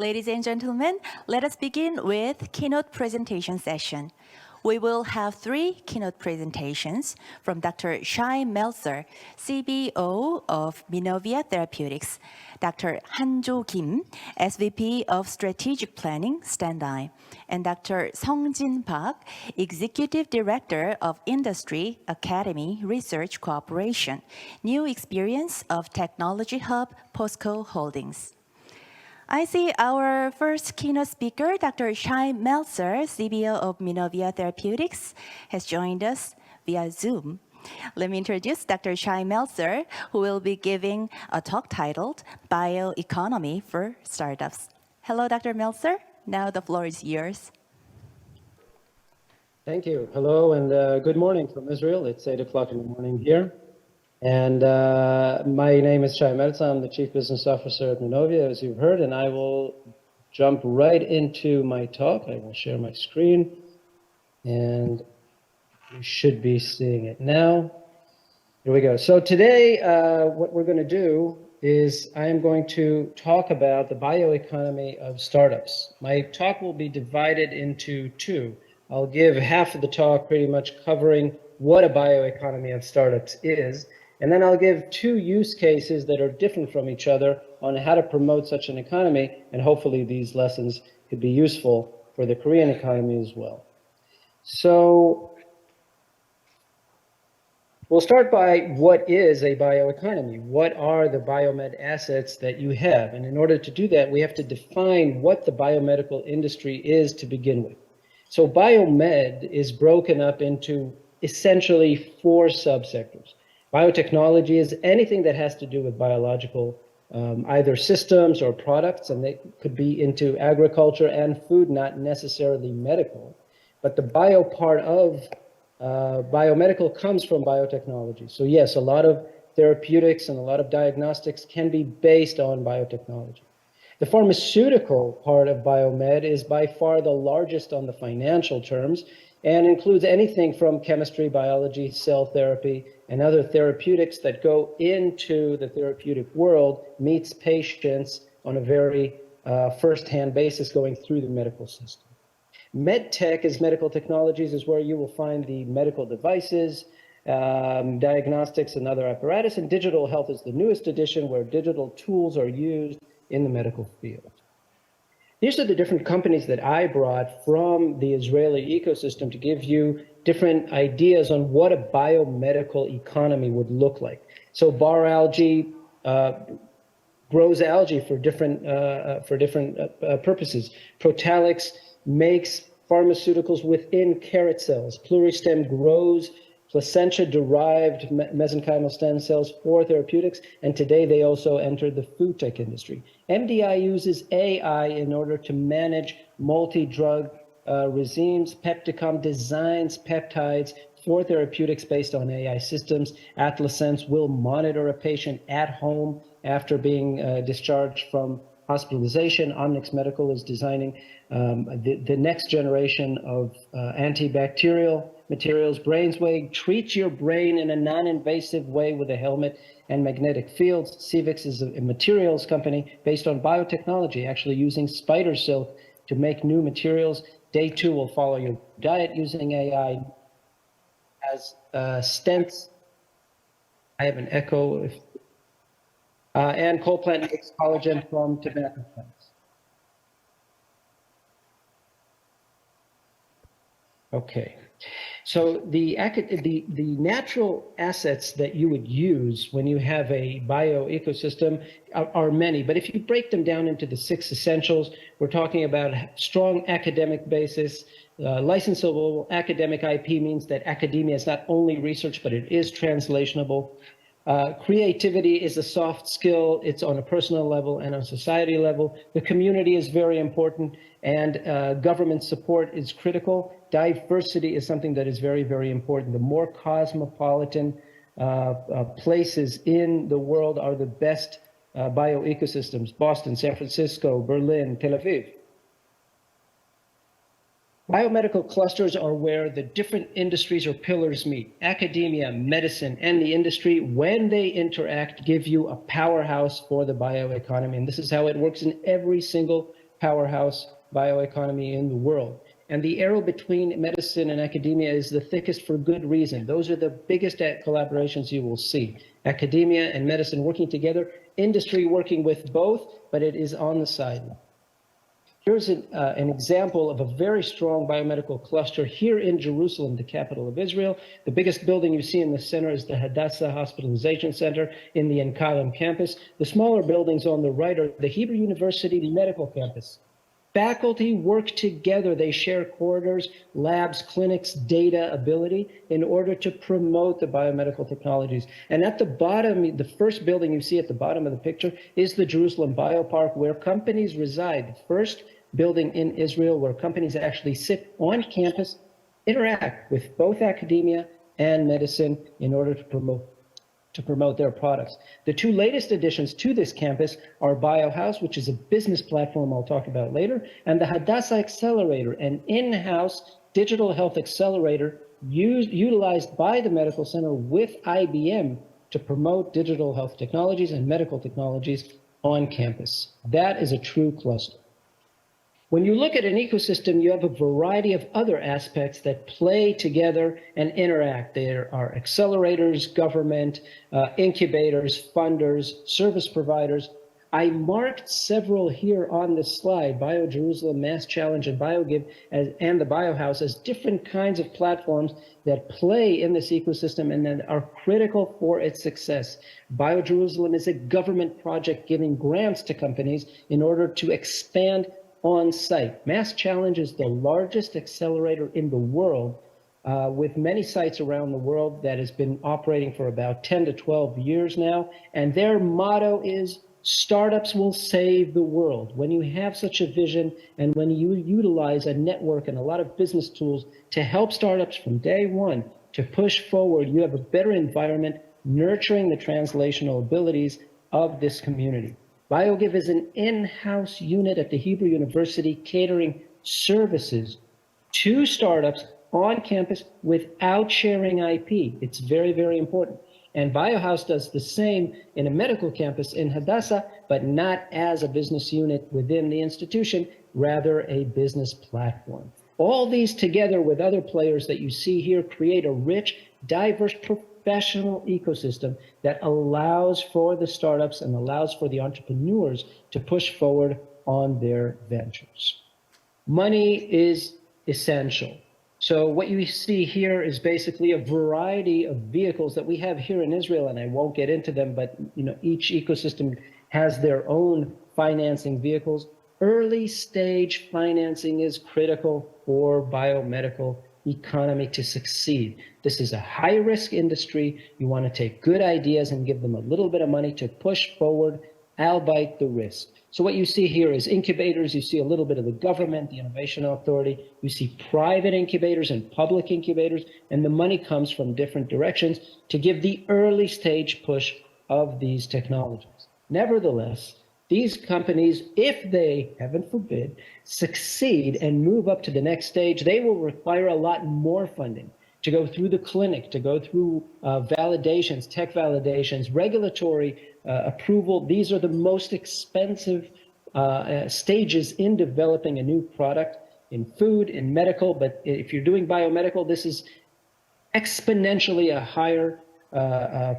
Ladies and gentlemen, let us begin with keynote presentation session. We will have 3 keynote presentations from Dr. Shai Melcer, CBO of Minovia Therapeutics, Dr. Hanjo Kim, SVP of Strategic Planning, Standigm, and Dr. Seong Park, Executive Director of Industry Academy Research Cooperation, New Experience of Technology Hub, POSCO Holdings. I see our first keynote speaker, Dr. Shai Melcer, CBO of Minovia Therapeutics, has joined us via Zoom. Let me introduce Dr. Shai Melcer, who will be giving a talk titled Bioeconomy for Startups. Hello, Dr. Melcer. Now the floor is yours. Thank you. Hello and good morning from Israel. It's 8 o'clock in the morning here. And my name is Shai Melcer. I'm the Chief Business Officer at Minovia, as you've heard, and I will jump right into my talk. I will share my screen, and you should be seeing it now. Here we go. So today, what we're going to do is I am going to talk about the bioeconomy of startups. My talk will be divided into 2. I'll give half of the talk pretty much covering what a bioeconomy of startups is, and then I'll give 2 use cases that are different from each other on how to promote such an economy, and hopefully these lessons could be useful for the Korean economy as well. So we'll start by what is a bioeconomy? What are the biomed assets that you have? And in order to do that, we have to define what the biomedical industry is to begin with. So biomed is broken up into essentially 4 subsectors. Biotechnology is anything that has to do with biological, either systems or products, and they could be into agriculture and food, not necessarily medical. But the bio part of biomedical comes from biotechnology. So yes, a lot of therapeutics and a lot of diagnostics can be based on biotechnology. The pharmaceutical part of biomed is by far the largest on the financial terms and includes anything from chemistry, biology, cell therapy, and other therapeutics that go into the therapeutic world, meets patients on a very first-hand basis going through the medical system. MedTech is medical technologies, is where you will find the medical devices, diagnostics and other apparatus, and digital health is the newest edition where digital tools are used in the medical field. These are the different companies that I brought from the Israeli ecosystem to give you different ideas on what a biomedical economy would look like. So Bar Algae grows algae for different purposes. Protalix makes pharmaceuticals within carrot cells. Pluristem grows placentia-derived mesenchymal stem cells for therapeutics, and today they also entered the food tech industry. MDI uses AI in order to manage multi-drug regimes. Pepticom designs peptides for therapeutics based on AI systems. Atlasense will monitor a patient at home after being discharged from hospitalization. Omnix Medical is designing the next generation of antibacterial materials. BrainsWay treats your brain in a non-invasive way with a helmet and magnetic fields. Cevix is a materials company based on biotechnology, actually using spider silk to make new materials. Day 2 will follow your diet using AI. As stents, I have an echo. And CollPlant makes collagen from tobacco plants. Okay, so the natural assets that you would use when you have a bioecosystem are many, but if you break them down into the 6 essentials, we're talking about strong academic basis. Licensable academic IP means that academia is not only research, but it is translationable. Creativity is a soft skill. It's on a personal level and on a society level. The community is very important, and government support is critical. Diversity is something that is very, very important. The more cosmopolitan places in the world are the best bioecosystems. Boston, San Francisco, Berlin, Tel Aviv. Biomedical clusters are where the different industries or pillars meet. Academia, medicine, and the industry, when they interact, give you a powerhouse for the bioeconomy. And this is how it works in every single powerhouse bioeconomy in the world. And the arrow between medicine and academia is the thickest for good reason. Those are the biggest collaborations you will see. Academia and medicine working together, industry working with both, but it is on the sideline. Here's an example of a very strong biomedical cluster here in Jerusalem, the capital of Israel. The biggest building you see in the center is the Hadassah Hospitalization Center in the Enkalim campus. The smaller buildings on the right are the Hebrew University Medical Campus. Faculty work together. They share corridors, labs, clinics, data, ability in order to promote the biomedical technologies. And at the bottom, the first building you see at the bottom of the picture is the Jerusalem Biopark, where companies reside. The first building in Israel where companies actually sit on campus, interact with both academia and medicine in order to promote their products. The two latest additions to this campus are BioHouse, which is a business platform I'll talk about later, and the Hadassah Accelerator, an in-house digital health accelerator utilized by the medical center with IBM to promote digital health technologies and medical technologies on campus. That is a true cluster. When you look at an ecosystem, you have a variety of other aspects that play together and interact. There are accelerators, government, incubators, funders, service providers. I marked several here on this slide, BioJerusalem, Mass Challenge, and BioGive, and the BioHouse as different kinds of platforms that play in this ecosystem and that are critical for its success. BioJerusalem is a government project giving grants to companies in order to expand on site. Mass Challenge is the largest accelerator in the world with many sites around the world that has been operating for about 10 to 12 years now. And their motto is startups will save the world. When you have such a vision and when you utilize a network and a lot of business tools to help startups from day one to push forward, you have a better environment nurturing the translational abilities of this community. BioGive is an in-house unit at the Hebrew University catering services to startups on campus without sharing IP. It's very, very important. And BioHouse does the same in a medical campus in Hadassah, but not as a business unit within the institution, rather a business platform. All these together with other players that you see here create a rich, diverse, professional ecosystem that allows for the startups and allows for the entrepreneurs to push forward on their ventures. Money is essential. So what you see here is basically a variety of vehicles that we have here in Israel, and I won't get into them, but each ecosystem has their own financing vehicles. Early stage financing is critical for biomedical economy to succeed. This is a high-risk industry. You want to take good ideas and give them a little bit of money to push forward, albeit the risk. So what you see here is incubators. You see a little bit of the government, the Innovation Authority. You see private incubators and public incubators, and the money comes from different directions to give the early stage push of these technologies. Nevertheless, these companies, if they, heaven forbid, succeed and move up to the next stage, they will require a lot more funding to go through the clinic, to go through validations, tech validations, regulatory approval. These are the most expensive stages in developing a new product in food, in medical. But if you're doing biomedical, this is exponentially a higher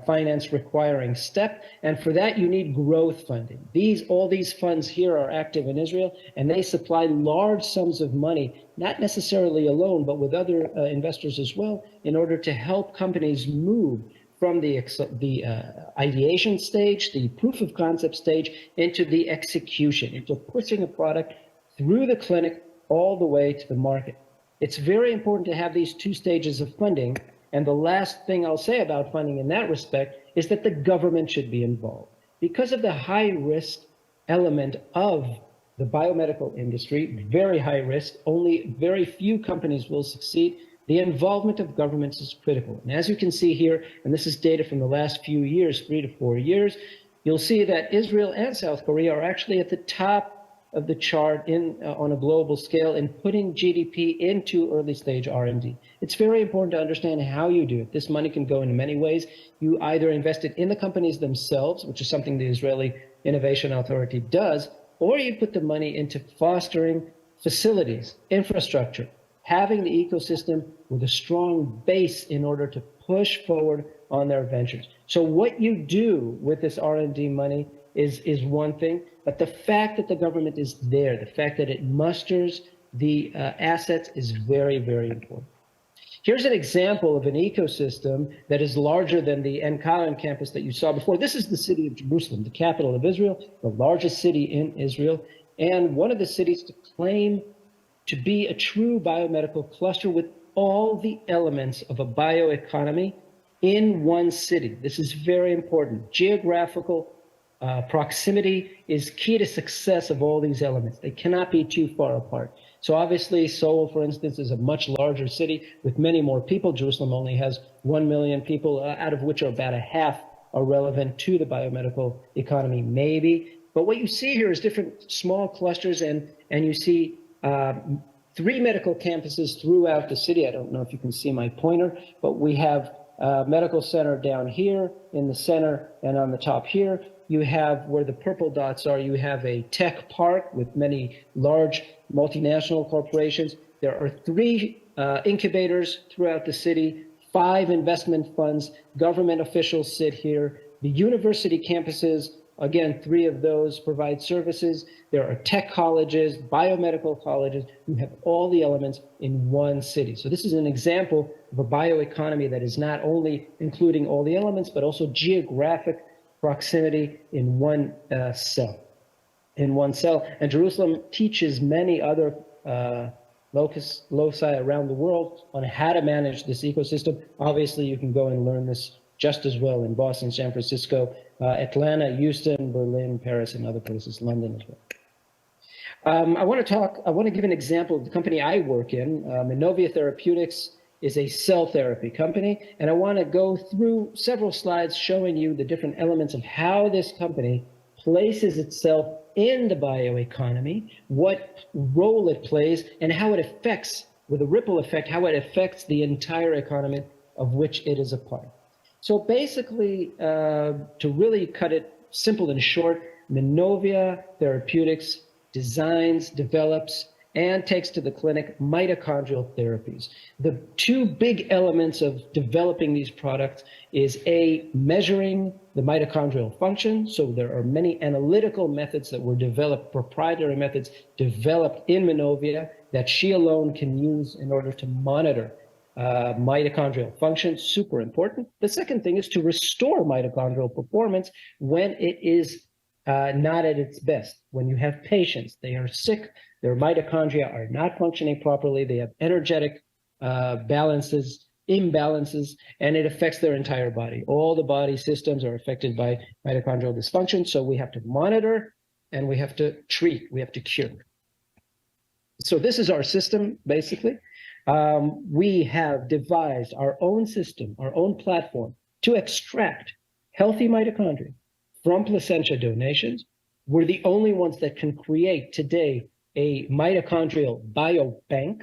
finance requiring step, and for that you need growth funding. All these funds here are active in Israel, and they supply large sums of money, not necessarily alone, but with other investors as well, in order to help companies move from the ideation stage, the proof of concept stage, into the execution, into pushing a product through the clinic all the way to the market. It's very important to have these two stages of funding. And the last thing I'll say about funding in that respect is that the government should be involved. Because of the high risk element of the biomedical industry, very high risk, only very few companies will succeed, the involvement of governments is critical. And as you can see here, and this is data from the last few years, 3 to 4 years, you'll see that Israel and South Korea are actually at the top of the chart on a global scale in putting GDP into early stage R&D. It's very important to understand how you do it. This money can go in many ways. You either invest it in the companies themselves, which is something the Israeli Innovation Authority does, or you put the money into fostering facilities, infrastructure, having the ecosystem with a strong base in order to push forward on their ventures. So what you do with this R&D money is one thing, but the fact that the government is there, the fact that it musters the assets is very, very important. Here's an example of an ecosystem that is larger than the En campus that you saw before. This is the city of Jerusalem, the capital of Israel, the largest city in Israel, and one of the cities to claim to be a true biomedical cluster with all the elements of a bioeconomy in one city. This is very important. Geographical proximity is key to success of all these elements. They cannot be too far apart. So obviously, Seoul, for instance, is a much larger city with many more people. Jerusalem only has 1 million people, out of which about a half are relevant to the biomedical economy, maybe. But what you see here is different small clusters, and you see 3 medical campuses throughout the city. I don't know if you can see my pointer, but we have a medical center down here in the center, and on the top here, you have where the purple dots are, you have a tech park with many large multinational corporations. There are 3 incubators throughout the city, 5 investment funds, government officials sit here. The university campuses, again, 3 of those provide services. There are tech colleges, biomedical colleges, who have all the elements in one city. So this is an example of a bioeconomy that is not only including all the elements, but also geographic proximity in one cell. And Jerusalem teaches many other loci around the world on how to manage this ecosystem. Obviously, you can go and learn this just as well in Boston, San Francisco, Atlanta, Houston, Berlin, Paris, and other places, London as well. I want to give an example of the company I work in. Minovia Therapeutics is a cell therapy company, and I want to go through several slides showing you the different elements of how this company places itself in the bioeconomy, what role it plays, and how it affects, with a ripple effect, how it affects the entire economy of which it is a part. So basically, to really cut it simple and short, Minovia Therapeutics designs, develops, and takes to the clinic mitochondrial therapies. The 2 big elements of developing these products is measuring the mitochondrial function. So there are many analytical methods that were developed, proprietary methods developed in Minovia that she alone can use in order to monitor mitochondrial function. Super important. The second thing is to restore mitochondrial performance when it is not at its best. When you have patients, they are sick, their mitochondria are not functioning properly, they have energetic imbalances, and it affects their entire body. All the body systems are affected by mitochondrial dysfunction, so we have to monitor and we have to treat, we have to cure. So this is our system, basically. We have devised our own system, our own platform to extract healthy mitochondria from placental donations. We're the only ones that can create today a mitochondrial biobank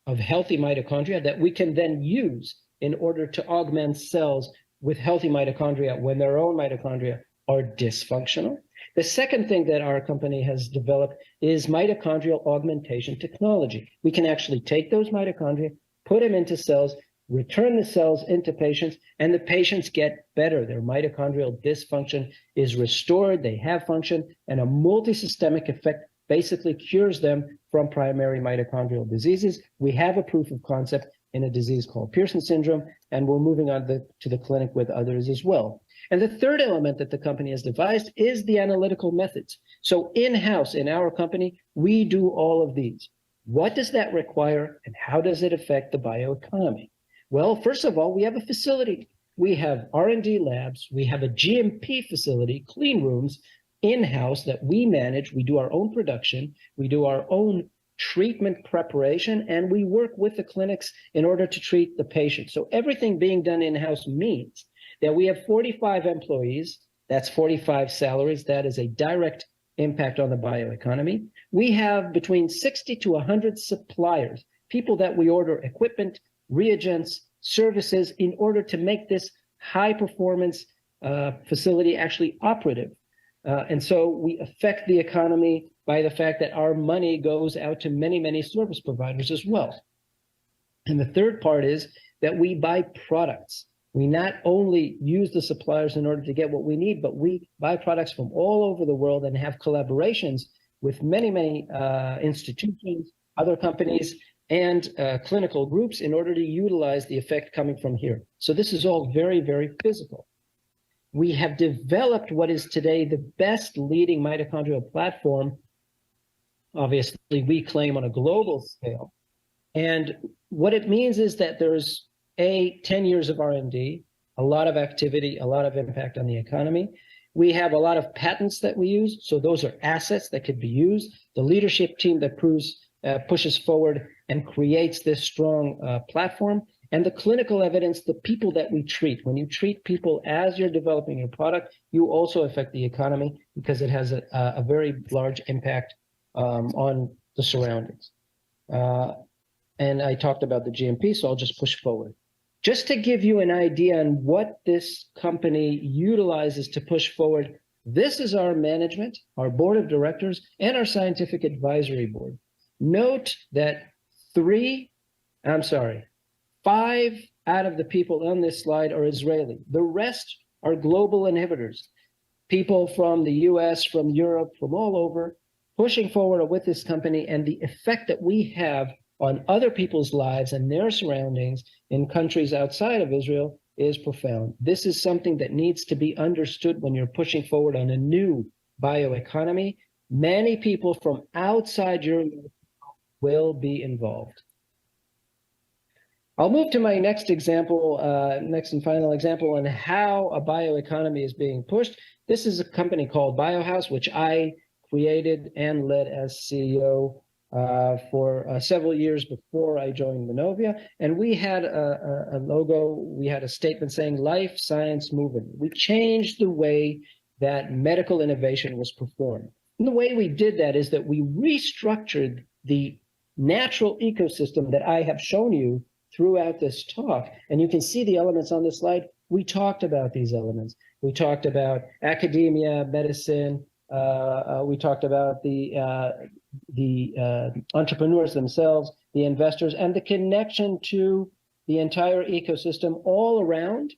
of healthy mitochondria that we can then use in order to augment cells with healthy mitochondria when their own mitochondria are dysfunctional. The second thing that our company has developed is mitochondrial augmentation technology. We can actually take those mitochondria, put them into cells, return the cells into patients, and the patients get better. Their mitochondrial dysfunction is restored, they have function, and a multisystemic effect basically cures them from primary mitochondrial diseases. We have a proof of concept in a disease called Pearson syndrome, and we're moving on to the clinic with others as well. And the third element that the company has devised is the analytical methods. So in-house in our company, we do all of these. What does that require, and how does it affect the bioeconomy? Well, first of all, we have a facility. We have R&D labs. We have a GMP facility, clean rooms, in-house that we manage. We do our own production. We do our own treatment preparation, and we work with the clinics in order to treat the patient. So everything being done in-house means that we have 45 employees. That's 45 salaries. That is a direct impact on the bioeconomy. We have between 60 to 100 suppliers, people that we order equipment, reagents, services in order to make this high performance facility actually operative. And so we affect the economy by the fact that our money goes out to many, many service providers as well. And the third part is that we buy products. We not only use the suppliers in order to get what we need, but we buy products from all over the world and have collaborations with many, many institutions, other companies, and clinical groups in order to utilize the effect coming from here. So this is all very, very physical. We have developed what is today the best leading mitochondrial platform, obviously we claim on a global scale. And what it means is that there's 10 years of R&D, a lot of activity, a lot of impact on the economy. We have a lot of patents that we use, so those are assets that could be used. The leadership team that pushes forward and creates this strong platform, and the clinical evidence, the people that we treat. When you treat people as you're developing your product, you also affect the economy because it has a very large impact on the surroundings. And I talked about the GMP, so I'll just push forward. Just to give you an idea on what this company utilizes to push forward, this is our management, our board of directors, and our scientific advisory board. Note that 5 out of the people on this slide are Israeli. The rest are global inhibitors, people from the US, from Europe, from all over, pushing forward with this company, and the effect that we have on other people's lives and their surroundings in countries outside of Israel is profound. This is something that needs to be understood when you're pushing forward on a new bioeconomy. Many people from outside Europe will be involved. I'll move to my next example, next and final example on how a bioeconomy is being pushed. This is a company called Biohouse, which I created and led as CEO for several years before I joined Minovia. And we had a logo, we had a statement saying life, science, movement. We changed the way that medical innovation was performed. And the way we did that is that we restructured the natural ecosystem that I have shown you throughout this talk. And you can see the elements on this slide. We talked about these elements. We talked about academia, medicine. We talked about the entrepreneurs themselves, the investors, and the connection to the entire ecosystem all around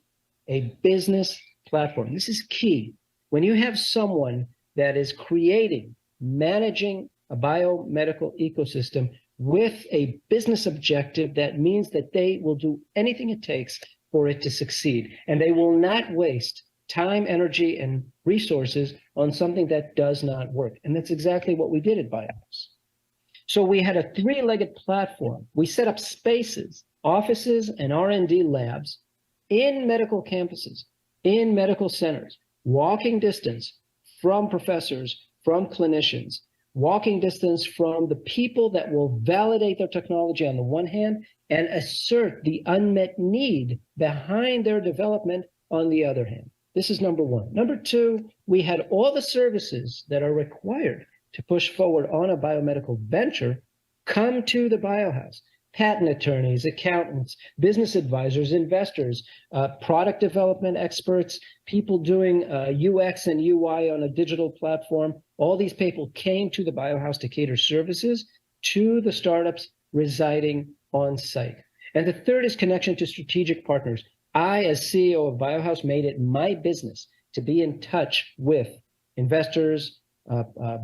a business platform. This is key. When you have someone that is creating, managing a biomedical ecosystem with a business objective, that means that they will do anything it takes for it to succeed. And they will not waste time, energy, and resources on something that does not work. And that's exactly what we did at Biohouse. So we had a 3-legged platform. We set up spaces, offices, and R&D labs in medical campuses, in medical centers, walking distance from professors, from clinicians, walking distance from the people that will validate their technology on the one hand and assert the unmet need behind their development on the other hand. This is number one. Number two, we had all the services that are required to push forward on a biomedical venture come to the Biohouse. Patent attorneys, accountants, business advisors, investors, product development experts, people doing UX and UI on a digital platform. All these people came to the Biohouse to cater services to the startups residing on site. And the third is connection to strategic partners. I, as CEO of Biohouse, made it my business to be in touch with investors,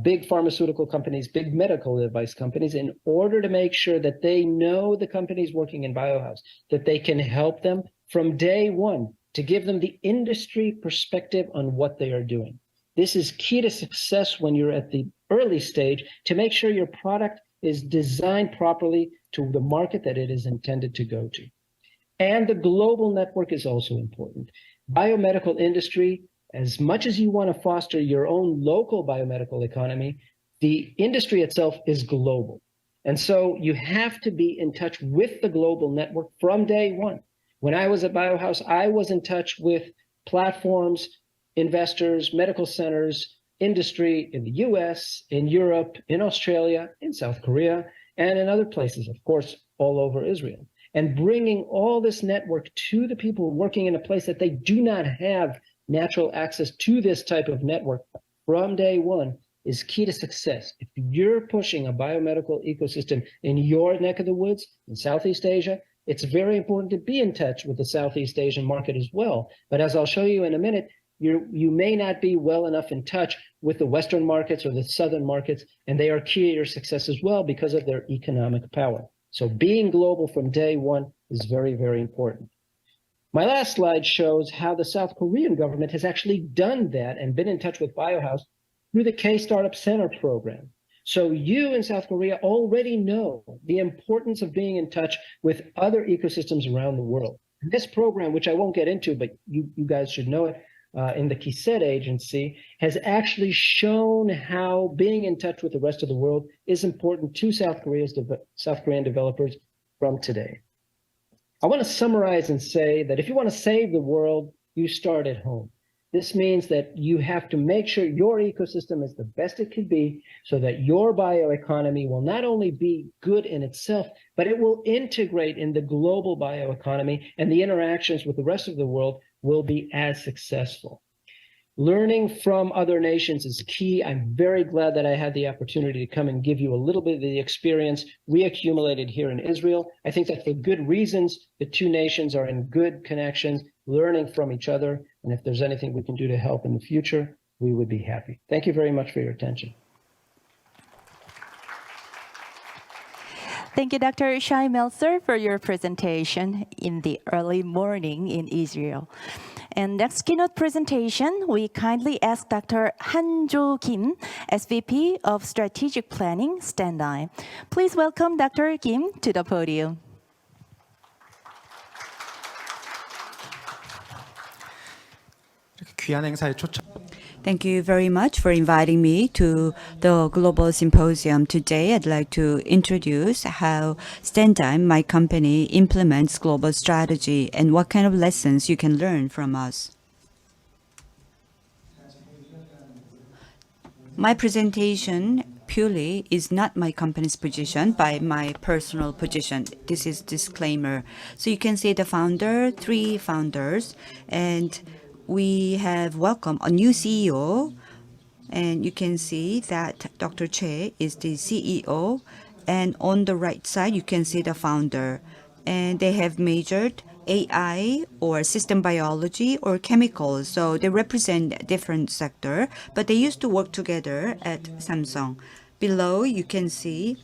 big pharmaceutical companies, big medical device companies, in order to make sure that they know the companies working in Biohouse, that they can help them from day one, to give them the industry perspective on what they are doing. This is key to success when you're at the early stage, to make sure your product is designed properly to the market that it is intended to go to. And the global network is also important. Biomedical industry, as much as you want to foster your own local biomedical economy, the industry itself is global. And so you have to be in touch with the global network from day one. When I was at Biohouse, I was in touch with platforms, investors, medical centers, industry in the US, in Europe, in Australia, in South Korea, and in other places, of course, all over Israel. And bringing all this network to the people working in a place that they do not have natural access to this type of network from day one is key to success. If you're pushing a biomedical ecosystem in your neck of the woods in Southeast Asia, it's very important to be in touch with the Southeast Asian market as well. But as I'll show you in a minute, you may not be well enough in touch with the Western markets or the Southern markets, and they are key to your success as well because of their economic power. So being global from day one is very, very important. My last slide shows how the South Korean government has actually done that and been in touch with BioHouse through the K-Startup Center program. So you in South Korea already know the importance of being in touch with other ecosystems around the world. This program, which I won't get into, but you guys should know it, in the KISET agency, has actually shown how being in touch with the rest of the world is important to South Korean developers from today. I want to summarize and say that if you want to save the world, you start at home. This means that you have to make sure your ecosystem is the best it could be so that your bioeconomy will not only be good in itself, but it will integrate in the global bioeconomy, and the interactions with the rest of the world will be as successful. Learning from other nations is key. I'm very glad that I had the opportunity to come and give you a little bit of the experience we accumulated here in Israel. I think that for good reasons, the two nations are in good connections, learning from each other. And if there's anything we can do to help in the future, we would be happy. Thank you very much for your attention. Thank you, Dr. Shai Melcer, for your presentation in the early morning in Israel. And next keynote presentation, we kindly ask Dr. Hanjo Kim, SVP of Strategic Planning, Standigm. Please welcome Dr. Kim to the podium. Thank you very much for inviting me to the Global Symposium. Today, I'd like to introduce how Standigm, my company, implements global strategy and what kind of lessons you can learn from us. My presentation purely is not my company's position, but my personal position. This is disclaimer. So you can see the founder, 3 founders, and we have welcomed a new CEO, and you can see that Dr. Che is the CEO, and on the right side you can see the founder, and they have majored AI or system biology or chemicals, so they represent different sector, but they used to work together at Samsung. Below you can see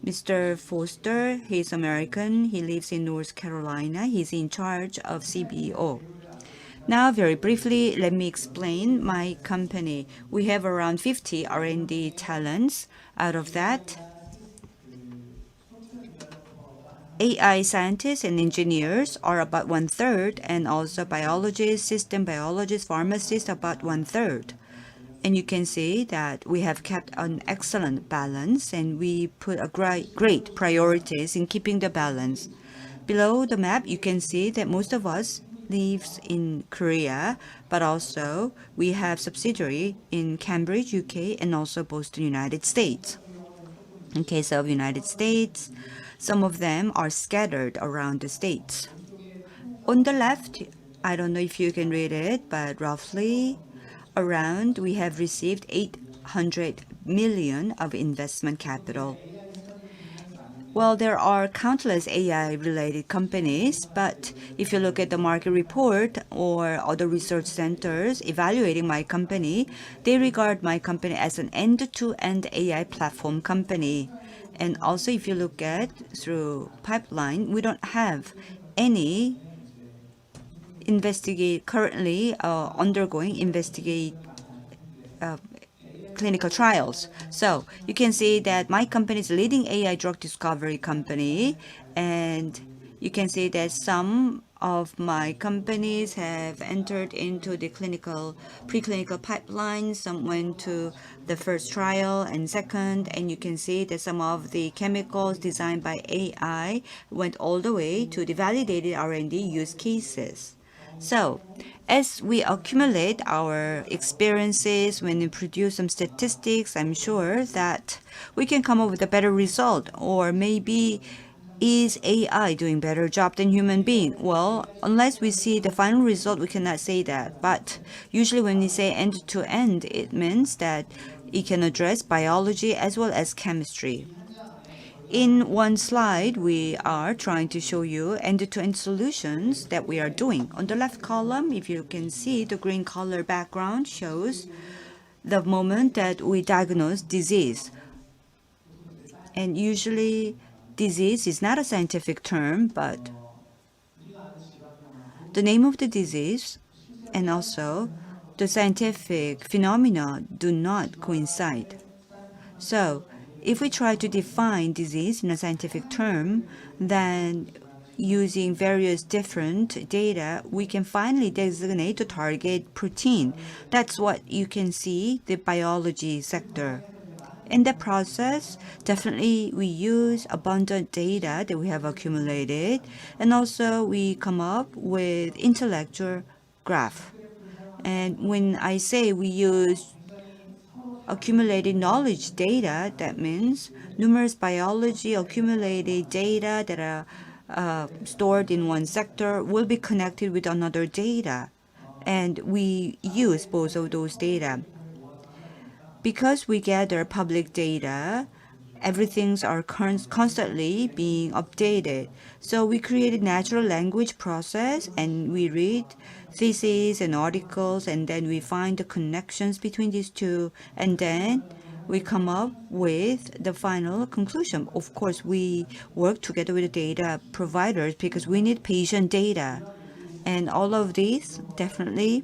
Mr. Foster. He's American, he lives in North Carolina, he's in charge of CBO. Now, very briefly, let me explain my company. We have around 50 R&D talents. Out of that, AI scientists and engineers are about 1/3, and also biologists, system biologists, pharmacists about 1/3. And you can see that we have kept an excellent balance, and we put a great priorities in keeping the balance. Below the map, you can see that most of us lives in Korea, but also we have subsidiary in Cambridge, UK, and also Boston, United States. In case of United States, some of them are scattered around the states. On the left, I don't know if you can read it, but roughly around we have received 800 million of investment capital. Well, there are countless AI-related companies, but if you look at the market report or other research centers evaluating my company, they regard my company as an end-to-end AI platform company. And also, if you look at through pipeline, we don't have any currently undergoing clinical trials. So you can see that my company is a leading AI drug discovery company, and you can see that some of my companies have entered into the preclinical pipeline. Some went to the first trial and second, and you can see that some of the chemicals designed by AI went all the way to the validated R&D use cases. So as we accumulate our experiences, when we produce some statistics, I'm sure that we can come up with a better result, or maybe Is AI doing better job than human being? Well, unless we see the final result, we cannot say that. But usually when we say end to end, it means that it can address biology as well as chemistry. In one slide, we are trying to show you end-to-end solutions that we are doing. On the left column, if you can see, the green color background shows the moment that we diagnose disease. And usually, disease is not a scientific term, but the name of the disease and also the scientific phenomena do not coincide. So, if we try to define disease in a scientific term, then using various different data, we can finally designate the target protein. That's what you can see the biology sector. In the process, definitely we use abundant data that we have accumulated, and also we come up with intellectual graph. And when I say we use accumulated knowledge data, that means numerous biology accumulated data that are stored in one sector will be connected with another data. And we use both of those data. Because we gather public data, everything's are constantly being updated. So we created natural language process and we read theses and articles and then we find the connections between these two and then we come up with the final conclusion. Of course, we work together with the data providers because we need patient data. And all of these definitely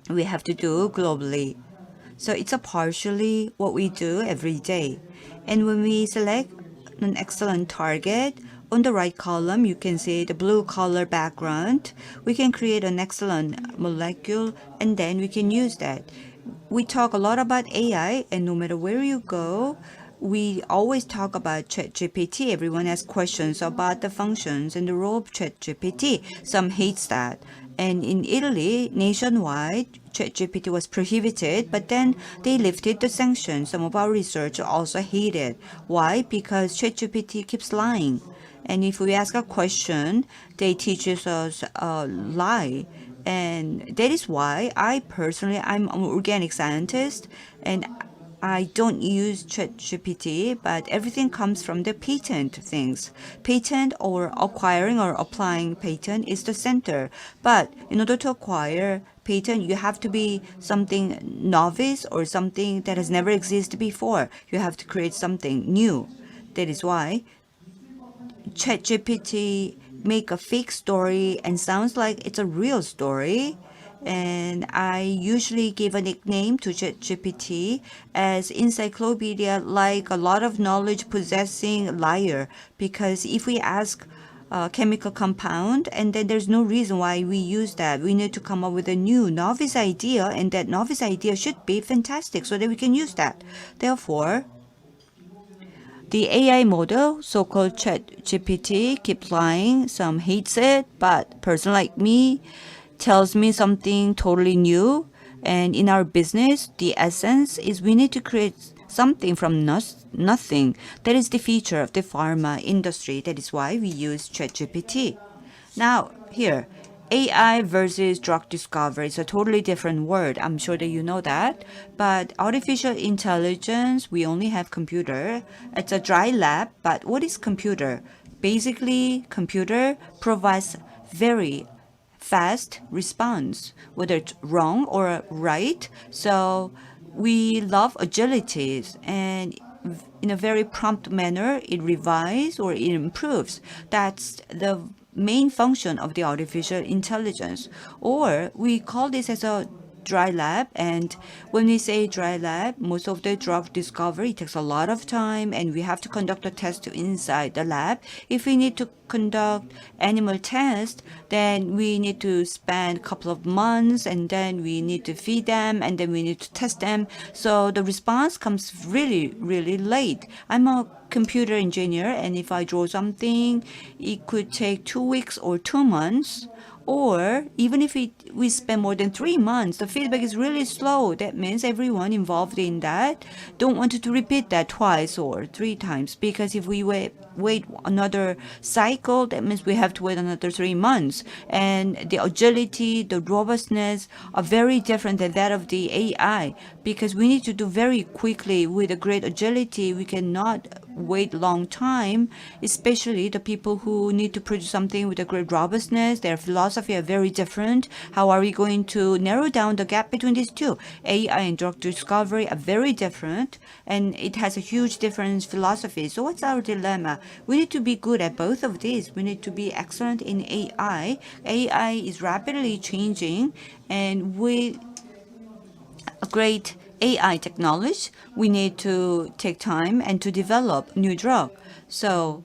we have to do globally. So it's a partially what we do every day. And when we select an excellent target, on the right column, you can see the blue color background. We can create an excellent molecule and then we can use that. We talk a lot about AI and no matter where you go, we always talk about ChatGPT. Everyone has questions about the functions and the role of ChatGPT. Some hates that. And in Italy, nationwide, ChatGPT was prohibited, but then they lifted the sanctions. Some of our researchers also hate it. Why? Because ChatGPT keeps lying. And if we ask a question, they teach us a lie. And that is why I'm an organic scientist, and I don't use ChatGPT, but everything comes from the patent things. Patent or acquiring or applying patent is the center. But in order to acquire patent, you have to be something novice or something that has never existed before. You have to create something new. That is why ChatGPT make a fake story and sounds like it's a real story. And I usually give a nickname to ChatGPT as encyclopedia, like a lot of knowledge possessing liar. Because if we ask chemical compound and then there's no reason why we use that, we need to come up with a new novice idea, and that novice idea should be fantastic so that we can use that. Therefore, the AI model, so-called ChatGPT, keeps lying. Some hates it, but person like me tells me something totally new. And in our business, the essence is we need to create something from nothing. That is the feature of the pharma industry. That is why we use ChatGPT. Now, here, AI versus drug discovery is a totally different word. I'm sure that you know that. But artificial intelligence, we only have computer. It's a dry lab. But what is computer? Basically, computer provides very fast response, whether it's wrong or right. So we love agilities, and in a very prompt manner, it revises or it improves. That's the main function of the artificial intelligence. Or we call this as a dry lab. And when we say dry lab, most of the drug discovery takes a lot of time and we have to conduct a test inside the lab. If we need to conduct animal tests, then we need to spend a couple of months and then we need to feed them and then we need to test them. So the response comes really, really late. I'm a computer engineer, and if I draw something, it could take 2 weeks or 2 months. Or even if we spend more than 3 months, the feedback is really slow. That means everyone involved in that don't want to repeat that twice or 3 times, because if we wait another cycle, that means we have to wait another 3 months. And the agility, the robustness are very different than that of the AI, because we need to do very quickly with a great agility. We cannot wait long time, especially the people who need to produce something with a great robustness. Their philosophy are very different. How are we going to narrow down the gap between these two? AI and drug discovery are very different, and it has a huge different philosophy. So what's our dilemma? We need to be good at both of these. We need to be excellent in AI. AI is rapidly changing, and with a great AI technology, we need to take time and to develop new drug. So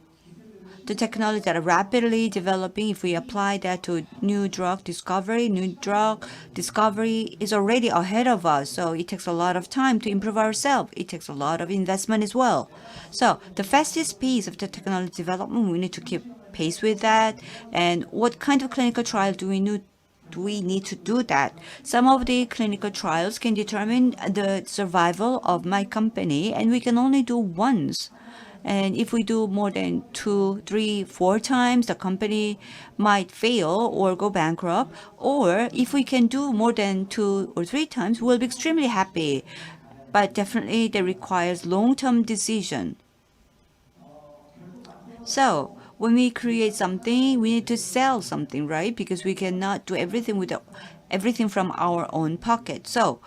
the technology that are rapidly developing, if we apply that to new drug discovery is already ahead of us. So it takes a lot of time to improve ourselves. It takes a lot of investment as well. So the fastest pace of the technology development, we need to keep pace with that. And what kind of clinical trial do we need to do that? Some of the clinical trials can determine the survival of my company, and we can only do once. And if we do more than 2, 3, 4 times, the company might fail or go bankrupt. Or if we can do more than 2 or 3 times, we'll be extremely happy. But definitely that requires long-term decision. So when we create something, we need to sell something, right? Because we cannot do everything from our own pocket. So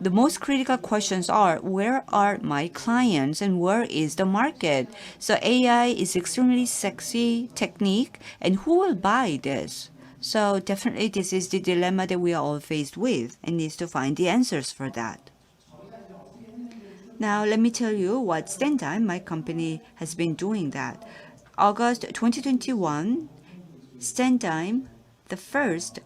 the most critical questions are, where are my clients and where is the market? So AI is extremely sexy technique, and who will buy this? So definitely this is the dilemma that we are all faced with, and needs to find the answers for that. Now let me tell you what Standigm, my company, has been doing that. August 2021, Standigm, the first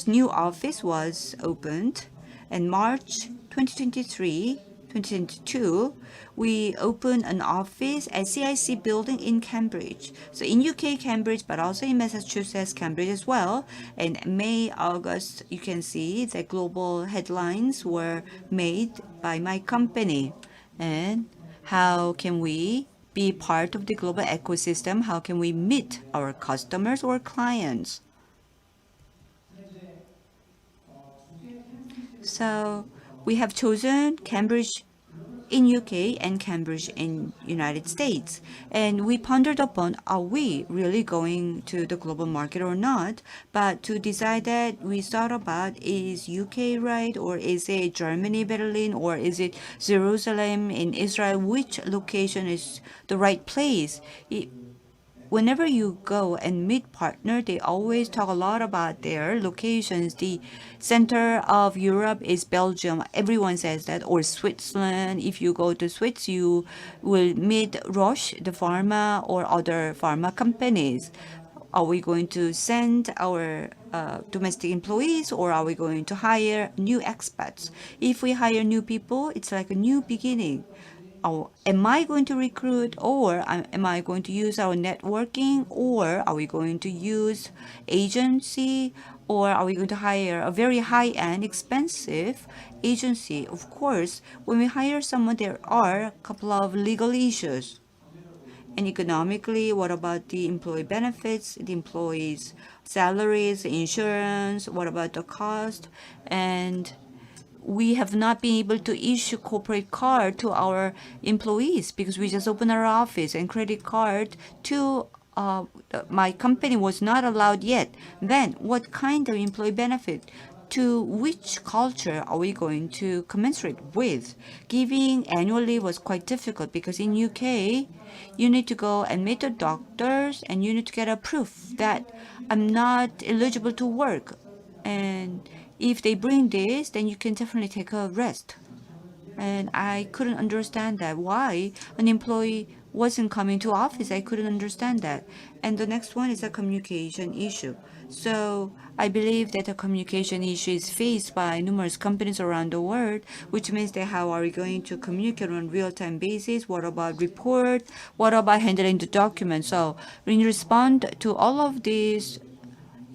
new office was opened, and March 2022, we opened an office at CIC building in Cambridge. So in UK, Cambridge, but also in Massachusetts, Cambridge as well. And May, August, you can see the global headlines were made by my company. And how can we be part of the global ecosystem? How can we meet our customers or clients? So we have chosen Cambridge in UK and Cambridge in United States. And we pondered upon, are we really going to the global market or not? But to decide that, we thought about, is UK right? Or is it Germany, Berlin? Or is it Jerusalem in Israel? Which location is the right place? Whenever you go and meet partner, they always talk a lot about their locations. The center of Europe is Belgium. Everyone says that. Or Switzerland. If you go to Switzerland, you will meet Roche, the pharma, or other pharma companies. Are we going to send our domestic employees, or are we going to hire new expats? If we hire new people, it's like a new beginning. Am I going to recruit, or am I going to use our networking, or are we going to use agency, or are we going to hire a very high-end, expensive agency? Of course, when we hire someone, there are a couple of legal issues. And economically, what about the employee benefits, the employees' salaries, insurance? What about the cost? And we have not been able to issue corporate card to our employees because we just opened our office, and credit card to my company was not allowed yet. Then what kind of employee benefit? To which culture are we going to commensurate with? Giving annual leave was quite difficult because in UK, you need to go and meet the doctors, and you need to get a proof that I'm not eligible to work. And if they bring this, then you can definitely take a rest. And I couldn't understand that. Why an employee wasn't coming to office? I couldn't understand that. And the next one is a communication issue. So I believe that the communication issue is faced by numerous companies around the world, which means that how are we going to communicate on a real-time basis? What about report? What about handling the documents? So when you respond to all of these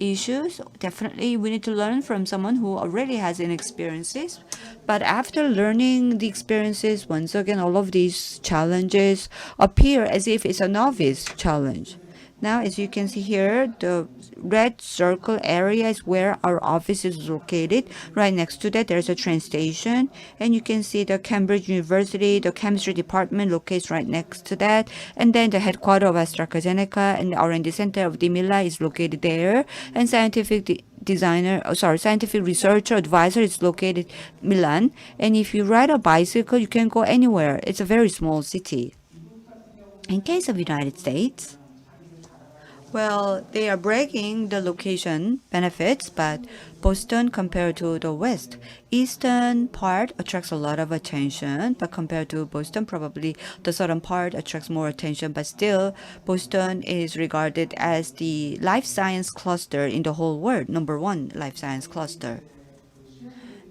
issues, definitely we need to learn from someone who already has an experiences. But after learning the experiences, once again, all of these challenges appear as if it's a novice challenge. Now, as you can see here, the red circle area is where our office is located. Right next to that, there's a train station. And you can see the Cambridge University, the chemistry department locates right next to that. And then the headquarters of AstraZeneca and the R&D center of Dimila is located there. And scientific scientific researcher advisor is located Milan. And if you ride a bicycle, you can go anywhere. It's a very small city. In case of United States, well, they are bragging the location benefits, but Boston compared to the West, eastern part attracts a lot of attention, but compared to Boston, probably the southern part attracts more attention, but still Boston is regarded as the life science cluster in the whole world, #1 life science cluster.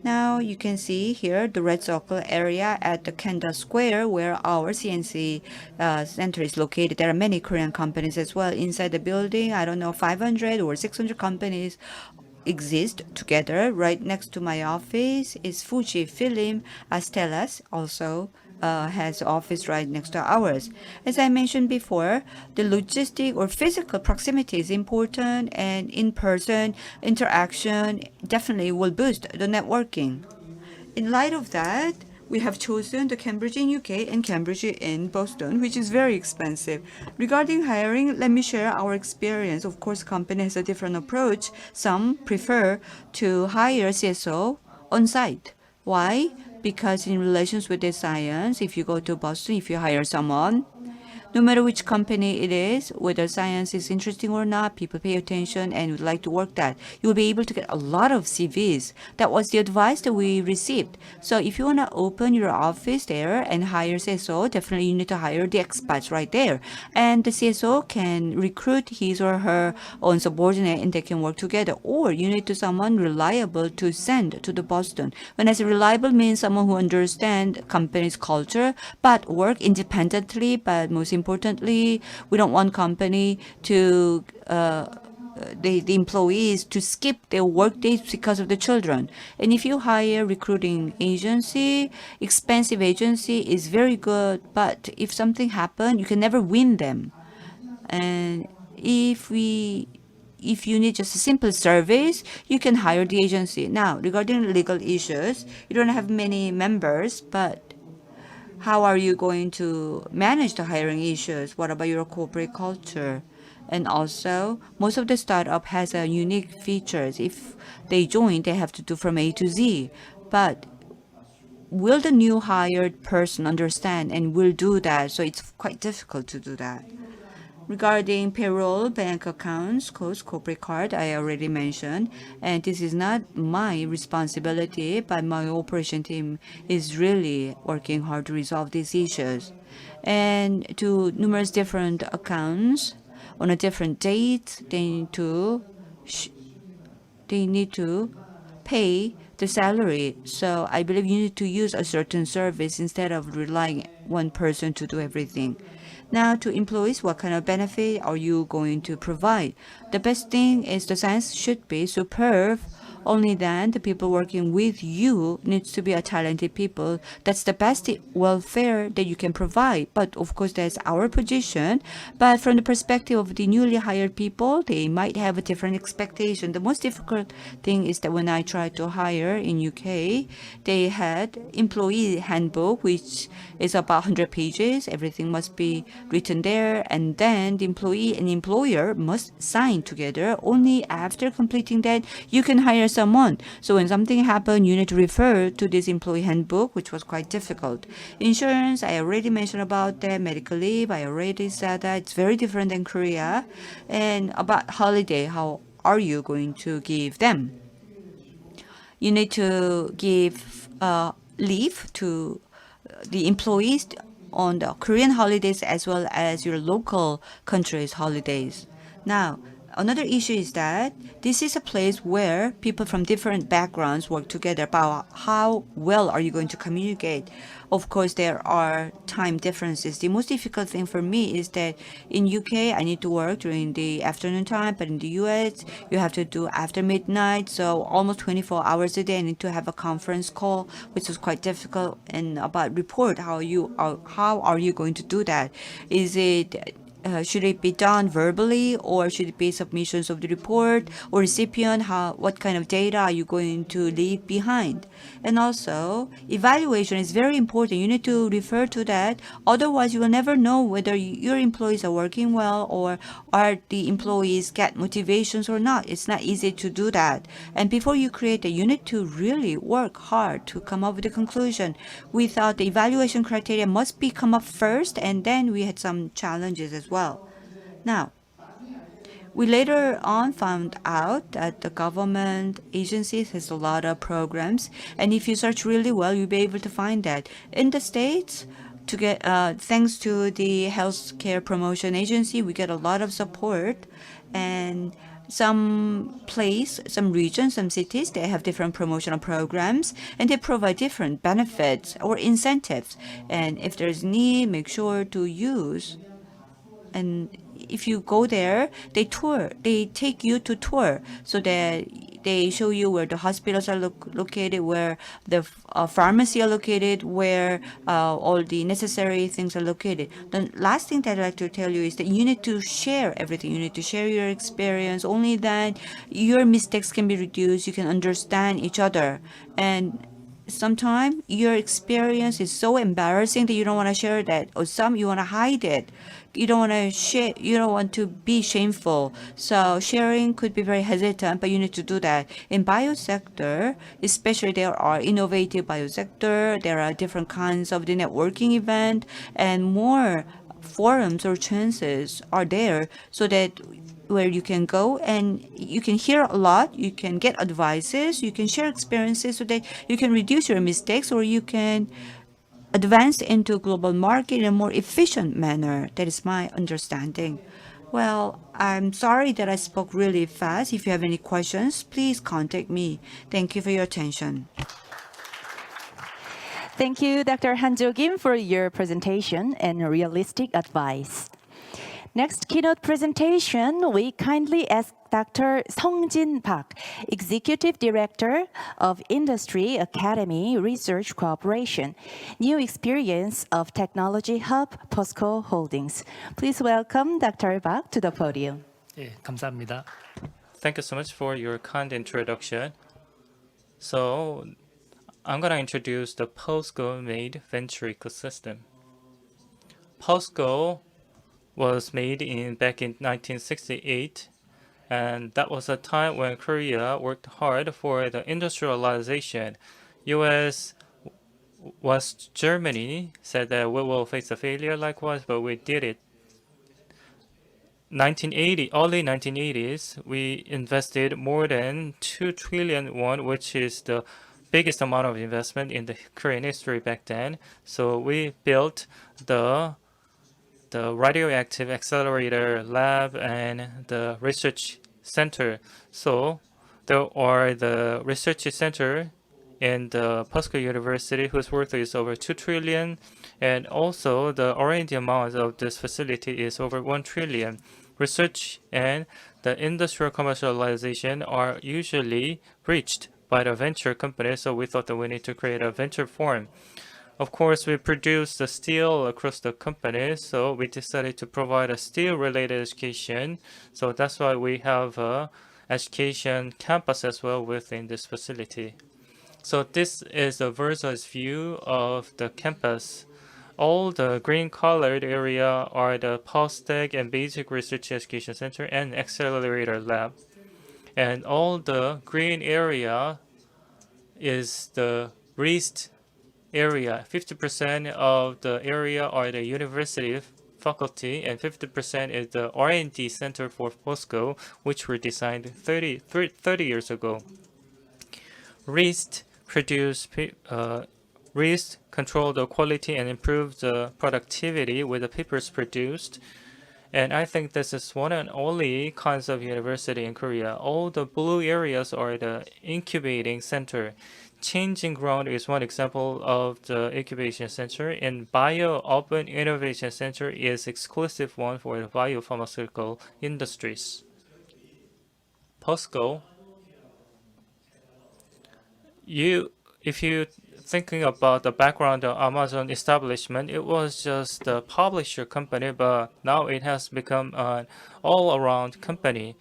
Now you can see here the red circle area at the Kenda Square where our CNC center is located. There are many Korean companies as well inside the building. I don't know, 500 or 600 companies exist together. Right next to my office is Fujifilm Astellas, also has office right next to ours. As I mentioned before, the logistic or physical proximity is important, and in-person interaction definitely will boost the networking. In light of that, we have chosen the Cambridge in UK and Cambridge in Boston, which is very expensive. Regarding hiring, let me share our experience. Of course, company has a different approach. Some prefer to hire CSO on site. Why? Because in relations with the science, if you go to Boston, if you hire someone, no matter which company it is, whether science is interesting or not, people pay attention and would like to work that. You will be able to get a lot of CVs. That was the advice that we received. So if you want to open your office there and hire CSO, definitely you need to hire the expats right there. And the CSO can recruit his or her own subordinate and they can work together. Or you need to someone reliable to send to the Boston. When I say reliable means someone who understands company's culture, but work independently, but most importantly, we don't want company to the employees to skip their work days because of the children. And if you hire recruiting agency, expensive agency is very good, but if something happens, you can never win them. And if you need just a simple service, you can hire the agency. Now, regarding legal issues, you don't have many members, but how are you going to manage the hiring issues? What about your corporate culture? And also, most of the startup has a unique features. If they join, they have to do from A to Z. But will the new hired person understand and will do that? So it's quite difficult to do that. Regarding payroll, bank accounts, cost, corporate card, I already mentioned. And this is not my responsibility, but my operation team is really working hard to resolve these issues. And to numerous different accounts, on a different date, they need to pay the salary. So I believe you need to use a certain service instead of relying one person to do everything. Now, to employees, what kind of benefit are you going to provide? The best thing is the science should be superb. Only then the people working with you needs to be a talented people. That's the best welfare that you can provide. But of course, that's our position. But from the perspective of the newly hired people, they might have a different expectation. The most difficult thing is that when I tried to hire in UK, they had employee handbook, which is about 100 pages. Everything must be written there. And then the employee and employer must sign together. Only after completing that, you can hire someone. So when something happened, you need to refer to this employee handbook, which was quite difficult. Insurance, I already mentioned about that. Medical leave, I already said that. It's very different than Korea. And about holiday, how are you going to give them? You need to give leave to the employees on the Korean holidays as well as your local country's holidays. Now, another issue is that this is a place where people from different backgrounds work together about how well are you going to communicate. Of course, there are time differences. The most difficult thing for me is that in UK, I need to work during the afternoon time, but in the US, you have to do after midnight. So almost 24 hours a day, I need to have a conference call, which is quite difficult. And about report, how are you going to do that? Is it should it be done verbally, or should it be submissions of the report or recipient? What kind of data are you going to leave behind? And also, evaluation is very important. You need to refer to that. Otherwise, you will never know whether your employees are working well or are the employees get motivations or not. It's not easy to do that. And before you create a, you need to really work hard to come up with a conclusion. We thought the evaluation criteria must be come up first, and then we had some challenges as well. Now, we later on found out that the government agencies has a lot of programs, and if you search really well, you'll be able to find that. In the States, to get thanks to the healthcare promotion agency, we get a lot of support, and some regions, some cities, they have different promotional programs, and they provide different benefits or incentives. And if there's need, make sure to use. And if you go there, they take you to tour, so that they show you where the hospitals are located, where the pharmacy are located, where all the necessary things are located. The last thing that I'd like to tell you is that you need to share everything. You need to share your experience. Only then your mistakes can be reduced. You can understand each other. And sometimes your experience is so embarrassing that you don't want to share that, or you want to hide it. You don't want to share. You don't want to be shameful. So sharing could be very hesitant, but you need to do that. In biosector, especially, there are innovative biosector. There are different kinds of the networking event, and more forums or chances are there, so that where you can go and you can hear a lot, you can get advices, you can share experiences, so that you can reduce your mistakes, or you can advance into global market in a more efficient manner. That is my understanding. Well, I'm sorry that I spoke really fast. If you have any questions, please contact me. Thank you for your attention. Thank you, Dr. Hanjo Kim, for your presentation and realistic advice. Next keynote presentation, we kindly ask Dr. Seong Park, Executive Director of Industry Academy Research Cooperation, New Experience of Technology Hub, POSCO Holdings. Please welcome Dr. Park to the podium. 예, 감사합니다. Thank you so much for your kind introduction. So, I'm going to introduce the POSCO-made venture ecosystem. POSCO was made back in 1968, and that was a time when Korea worked hard for the industrialization. U.S., West Germany said that we will face a failure likewise, but we did it. Early 1980s, we invested more than 2 trillion won, which is the biggest amount of investment in the Korean history back then. So we built the radioactive accelerator lab and the research center. So there are the research center in the POSCO University, whose worth is over 2 trillion, and also the R&D amount of this facility is over 1 trillion. Research and the industrial commercialization are usually reached by the venture company, so we thought that we need to create a venture firm. Of course, we produce the steel across the company, so we decided to provide a steel-related education. So that's why we have a education campus as well within this facility. So this is a versus view of the campus. All the green-colored area are the POSTEC and Basic Research Education Center and Accelerator Lab. And all the green area is the REAST area. 50% of the area are the university faculty, and 50% is the R&D center for POSCO, which were designed 30 years ago. REAST control the quality and improve the productivity with the papers produced. And I think this is one and only kinds of university in Korea. All the blue areas are the incubating center. Changing Ground is one example of the incubation center, and Bio Open Innovation Center is exclusive one for the biopharmaceutical industries. POSCO, if you thinking about the background of Amazon establishment, it was just a publisher company, but now it has become an all-around company.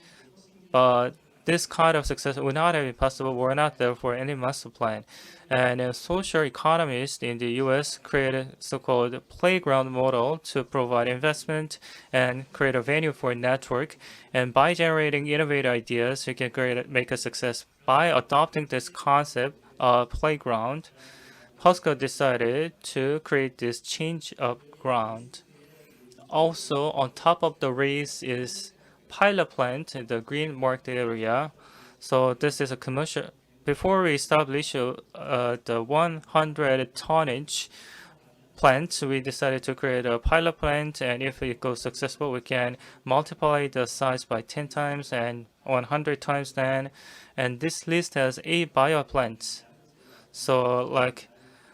But this kind of success would not have been possible were not there for any master plan. And a social economist in the U.S. created so-called playground model to provide investment and create a venue for network. And by generating innovative ideas, you can make a success. By adopting this concept of playground, POSCO decided to create this change of ground. Also, on top of the race is pilot plant in the green market area. So this is a commercial. Before we establish the 100 tonnage plant, we decided to create a pilot plant, and if it goes successful, we can multiply the size by 10 times and 100 times then. And this list has 8 bio plants. So like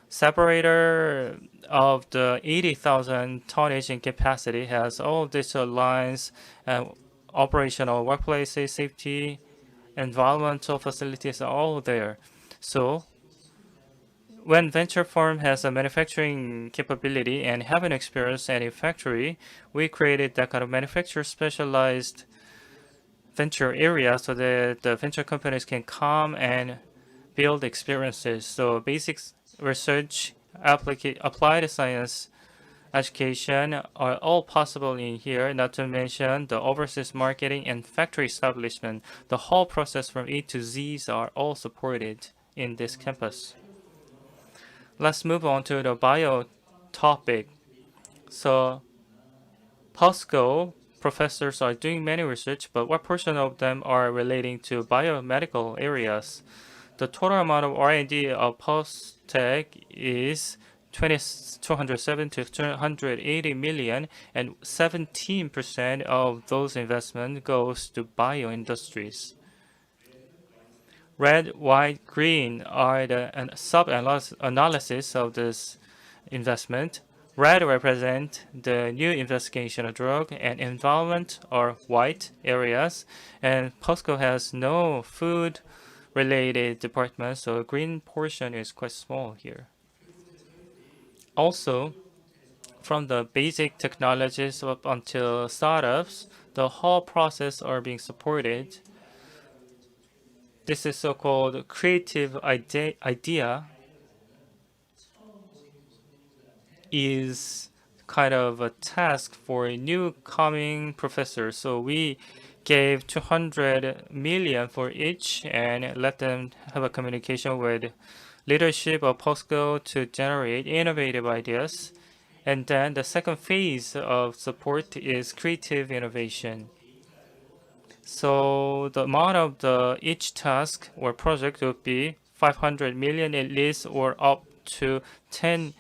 separator of the 80,000 tonnage in capacity has all digital lines and operational workplaces, safety, environmental facilities are all there. So when venture firm has a manufacturing capability and have an experience in a factory, we created that kind of manufacturer specialized venture area so that the venture companies can come and build experiences. So basics research, applied science, education are all possible in here, not to mention the overseas marketing and factory establishment. The whole process from A to Z are all supported in this campus. Let's move on to the bio topic. So POSCO professors are doing many research, but what portion of them are relating to biomedical areas? The total amount of R&D of POSTECH is 207 to 280 million, and 17% of those investment goes to bio industries. Red, white, green are the sub-analysis of this investment. Red represent the new investigational drug, and environment are white areas, and POSCO has no food related department, so green portion is quite small here. Also, from the basic technologies up until startups, the whole process are being supported. This is so-called creative idea is kind of a task for a new coming professor. So we gave 200 million for each and let them have a communication with leadership of POSCO to generate innovative ideas. And then the second phase of support is creative innovation. So the amount of each task or project would be 500 million at least, or up to 10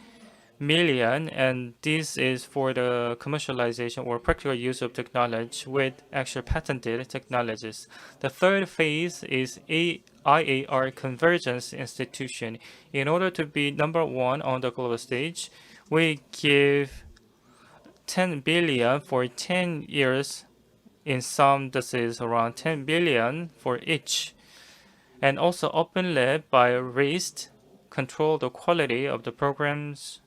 million, and this is for the commercialization or practical use of technology with actual patented technologies. The third phase is IAR Convergence Institution. In order to be number one on the global stage, we give 10 billion for 10 years. In some, this is around 10 billion for each. And also Open Lab by RAIST control the quality of the programs,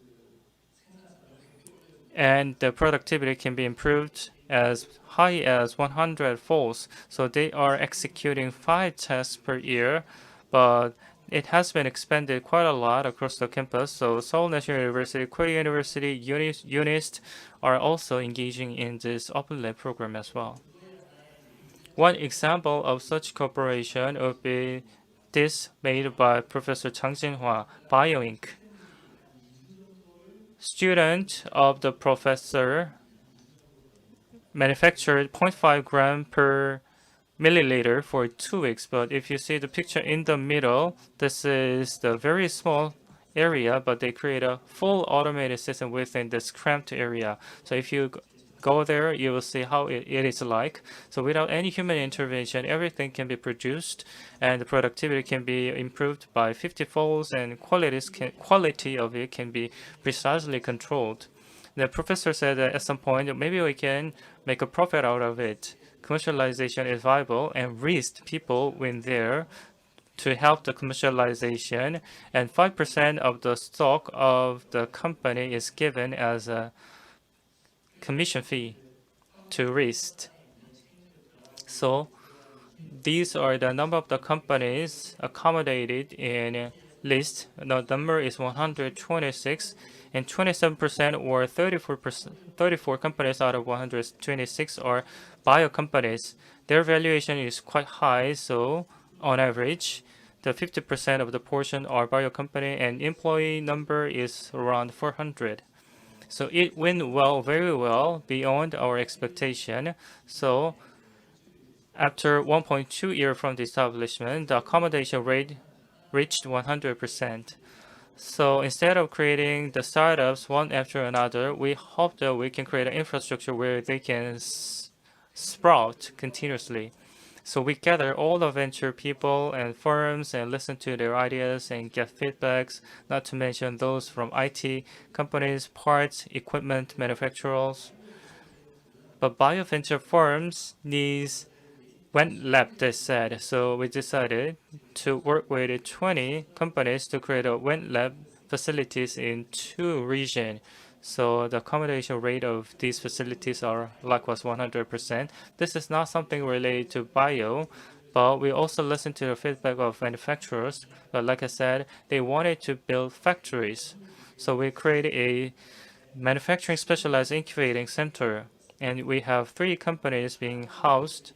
and the productivity can be improved as high as 100 folds. So they are executing 5 tests per year, but it has been expanded quite a lot across the campus. So Seoul National University, Korea University, UNIST are also engaging in this Open Lab program as well. One example of such cooperation would be this made by Professor Chang Jinhwa, BioInc. Student of the professor manufactured 0.5 gram per milliliter for 2 weeks. But if you see the picture in the middle, this is the very small area, but they create a full automated system within this cramped area. So if you go there, you will see how it is like. So without any human intervention, everything can be produced, and the productivity can be improved by 50 folds, and quality of it can be precisely controlled. The professor said that at some point, maybe we can make a profit out of it. Commercialization is viable, and risk people win there to help the commercialization, and 5% of the stock of the company is given as a commission fee to RIST. So these are the number of the companies accommodated in list. The number is 126, and 27% or 34 companies out of 126 are bio companies. Their valuation is quite high, so on average, the 50% of the portion are bio company, and employee number is around 400. So it went well, very well, beyond our expectation. So after 1.2 years from the establishment, the accommodation rate reached 100%. So instead of creating the startups one after another, we hope that we can create an infrastructure where they can sprout continuously. So we gather all the venture people and firms and listen to their ideas and get feedbacks, not to mention those from IT companies, parts, equipment manufacturers. But bioventure firms needs went lab, they said. So we decided to work with 20 companies to create a went lab facilities in 2 regions. So the accommodation rate of these facilities are likewise 100%. This is not something related to bio, but we also listen to the feedback of manufacturers. But like I said, they wanted to build factories. So we created a manufacturing specialized incubating center, and we have 3 companies being housed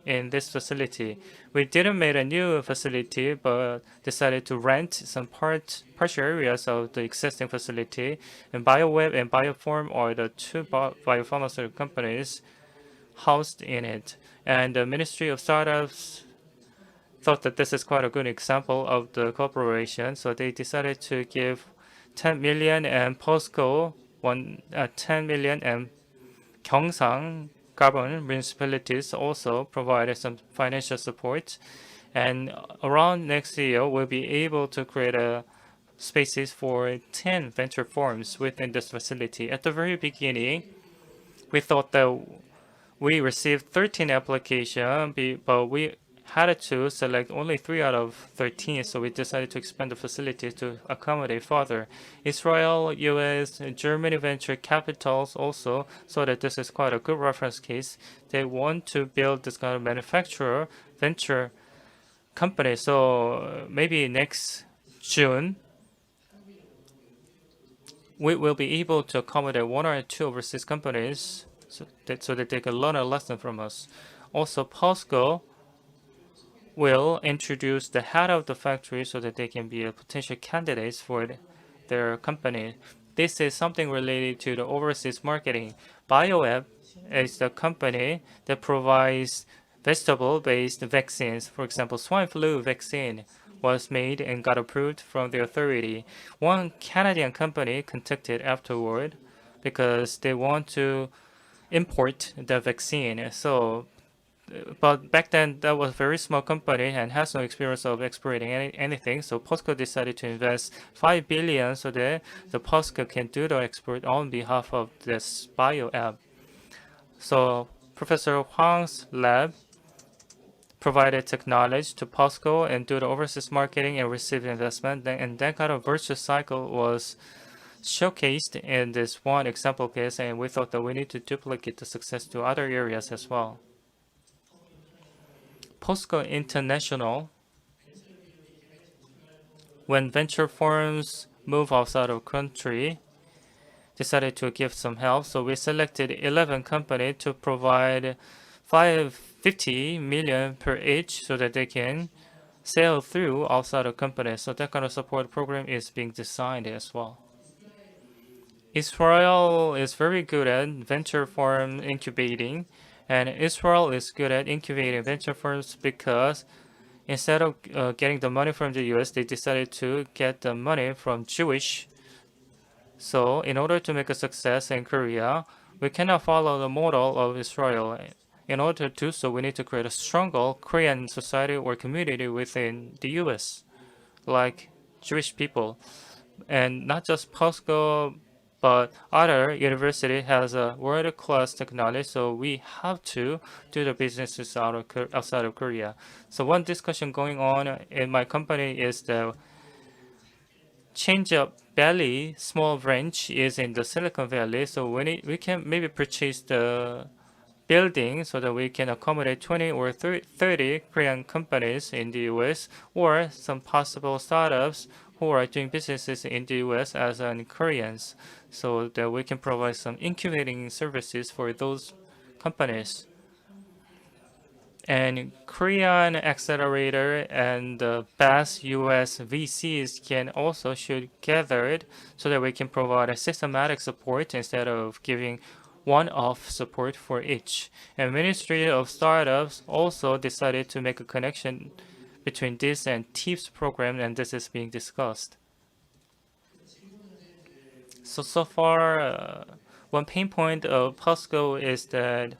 in this facility. We didn't make a new facility, but decided to rent some partial areas of the existing facility. And BioWeb and Bioform are the 2 biopharmaceutical companies housed in it. And the Ministry of Startups thought that this is quite a good example of the cooperation, so they decided to give 10 million, and POSCO 10 million, and Gyeongsang Carbon municipalities also provided some financial support. And around next year, we'll be able to create a spaces for 10 venture farms within this facility. At the very beginning, we thought that we received 13 applications, but we had to select only 3 out of 13, so we decided to expand the facility to accommodate further. Israel, US, Germany venture capitals also saw that this is quite a good reference case. They want to build this kind of manufacturer venture company. So maybe next June, we will be able to accommodate 1 or 2 overseas companies so that they can learn a lesson from us. Also, POSCO will introduce the head of the factory so that they can be potential candidates for their company. This is something related to the overseas marketing. BioWeb is the company that provides vegetable-based vaccines. For example, swine flu vaccine was made and got approved from the authority. One Canadian company contacted afterward because they want to import the vaccine. But back then, that was a very small company and has no experience of exporting anything. So POSCO decided to invest 5 billion so that the POSCO can do the export on behalf of this bio app. So Professor Huang's lab provided technology to POSCO and do the overseas marketing and receive investment. And that kind of virtuous cycle was showcased in this one example case, and we thought that we need to duplicate the success to other areas as well. POSCO International, when venture firms move outside of country, decided to give some help. So we selected 11 companies to provide 50 million per each so that they can sail through outside of companies. So that kind of support program is being designed as well. Israel is very good at venture firm incubating. And Israel is good at incubating venture firms because instead of getting the money from the US, they decided to get the money from Jewish. So in order to make a success in Korea, We cannot follow the model of Israel. In order to do so, we need to create a stronger Korean society or community within the U.S., like Jewish people. And not just POSCO, but other university has a world-class technology, so we have to do the businesses outside of Korea. So one discussion going on in my company is the change of Valley small branch is in the Silicon Valley, so we can maybe purchase the building so that we can accommodate 20 or 30 Korean companies in the US or some possible startups who are doing businesses in the US as Koreans so that we can provide some incubating services for those companies. And Korean accelerator and the best US VCs can also should gathered so that we can provide a systematic support instead of giving one-off support for each. And Ministry of Startups also decided to make a connection between this and TIPS program, and this is being discussed. So far, one pain point of POSCO is that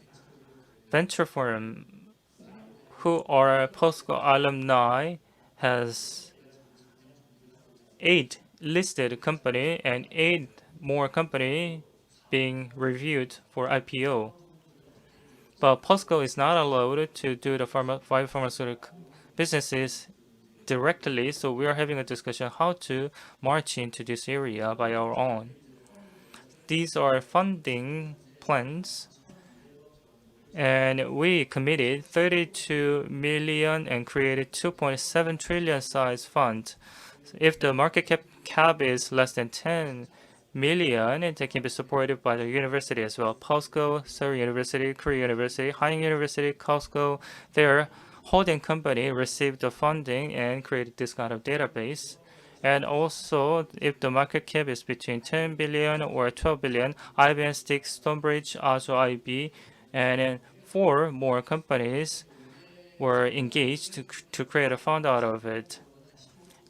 venture forum who are POSCO alumni has 8 listed company and 8 more company being reviewed for IPO. But POSCO is not allowed to do the biopharmaceutical businesses directly, so we are having a discussion how to march into this area by our own. These are funding plans, and we committed 32 million and created 2.7 trillion size fund. If the market cap is less than 10 million, it can be supported by the university as well. POSCO, Seoul University, Korea University, Hanjo University, POSCO, their holding company received the funding and created this kind of database. And also, if the market cap is between 10 billion or 12 billion, IBM, Stick, Stonebridge, Azure IB, and 4 more companies were engaged to create a fund out of it.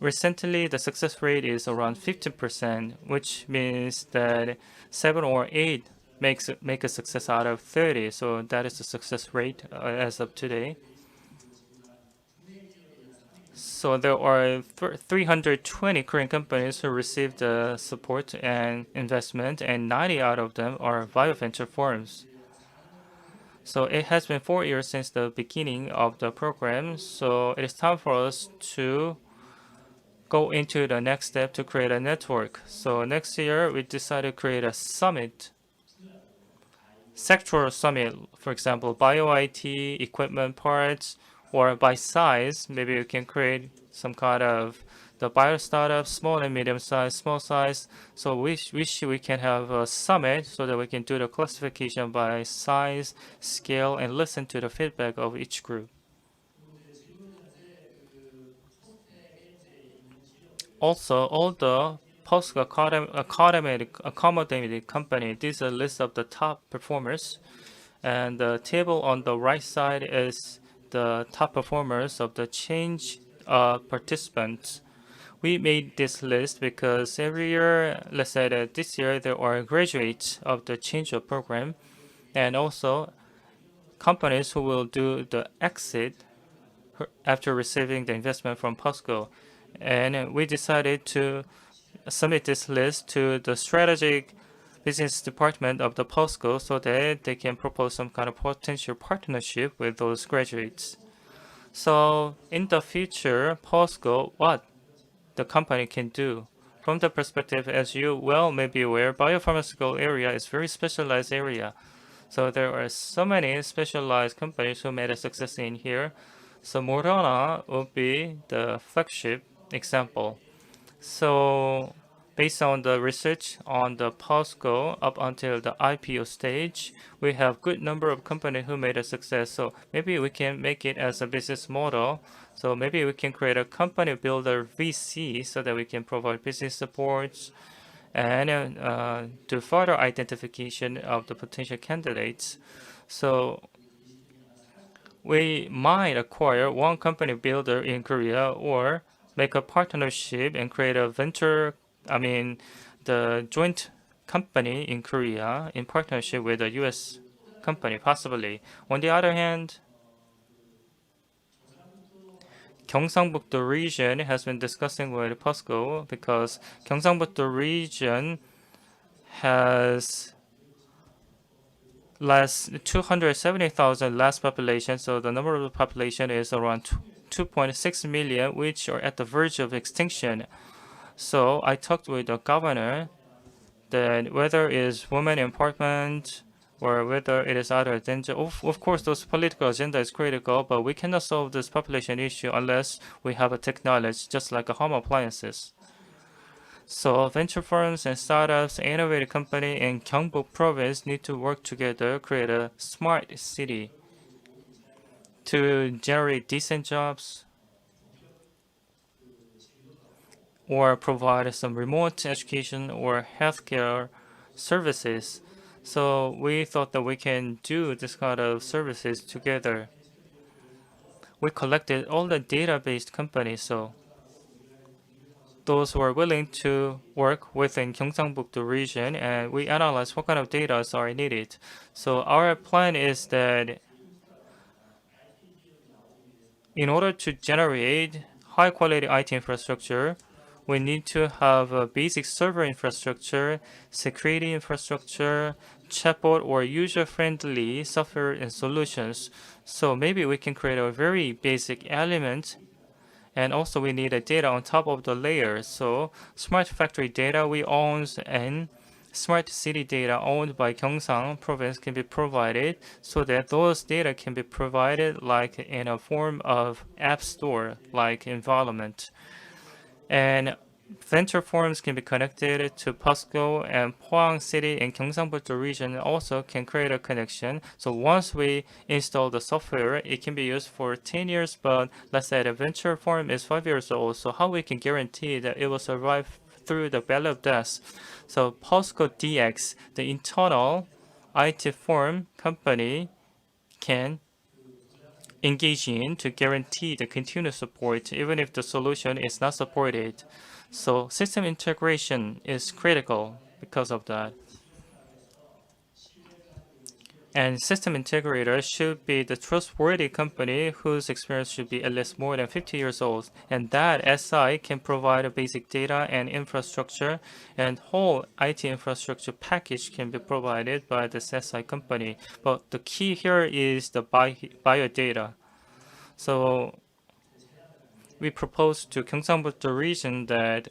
Recently, the success rate is around 50%, which means that 7 or 8 make a success out of 30. So that is the success rate as of today. So there are 320 Korean companies who received support and investment, and 90 out of them are bioventure firms. So it has been 4 years since the beginning of the program, so it is time for us to go into the next step to create a network. So next year, we decided to create a summit, sectoral summit, for example, bio IT, equipment parts, or by size, maybe we can create some kind of the bio startup, small and medium size, small size. So we can have a summit so that we can do the classification by size, scale, and listen to the feedback of each group. Also, all the POSCO accommodated company, this is a list of the top performers. And the table on the right side is the top performers of the change participants. We made this list because every year, let's say that this year, there are graduates of the change of program, and also companies who will do the exit after receiving the investment from POSCO. And we decided to submit this list to the strategic business department of the POSCO so that they can propose some kind of potential partnership with those graduates. So in the future, POSCO, what the company can do. From the perspective, as you well may be aware, biopharmaceutical area is very specialized area. So there are so many specialized companies who made a success in here. So Moderna will be the flagship example. So based on the research on the POSCO up until the IPO stage, we have good number of companies who made a success. So maybe we can make it as a business model. So maybe we can create a company builder VC so that we can provide business supports and do further identification of the potential candidates. So we might acquire one company builder in Korea or make a partnership and create a venture, the joint company in Korea in partnership with a U.S. company, possibly. On the other hand, Gyeongsangbuk-do region has been discussing with POSCO because Gyeongsangbuk-do region has less 270,000 less population, so the number of the population is around 2.6 million, which are at the verge of extinction. So I talked with the governor that whether it is women empowerment or whether it is other agenda, of course, those political agenda is critical, but we cannot solve this population issue unless we have a technology, just like a home appliances. So venture firms and startups, innovative company in Gyeongbuk province need to work together, create a smart city to generate decent jobs or provide some remote education or healthcare services. So we thought that we can do this kind of services together. We collected all the data-based companies, so those who are willing to work within Gyeongsangbuk-do region, and we analyze what kind of data are needed. So our plan is that in order to generate high-quality IT infrastructure, we need to have a basic server infrastructure, security infrastructure, chatbot or user-friendly software and solutions. So maybe we can create a very basic element, and also we need a data on top of the layer. So smart factory data we own and smart city data owned by Gyeongsang province can be provided so that those data can be provided like in a form of app store like environment. And venture forums can be connected to POSCO, and Pohang City and Gyeongsangbuk region also can create a connection. So once we install the software, it can be used for 10 years, but let's say the venture forum is 5 years old. So how we can guarantee that it will survive through the valley of death? So POSCO DX, the internal IT firm company, can engage in to guarantee the continuous support even if the solution is not supported. So system integration is critical because of that. And system integrator should be the trustworthy company whose experience should be at least more than 50 years old. And that SI can provide a basic data and infrastructure, and whole IT infrastructure package can be provided by this SI company. But the key here is the bio data. So we propose to Gyeongsangbuk-do region that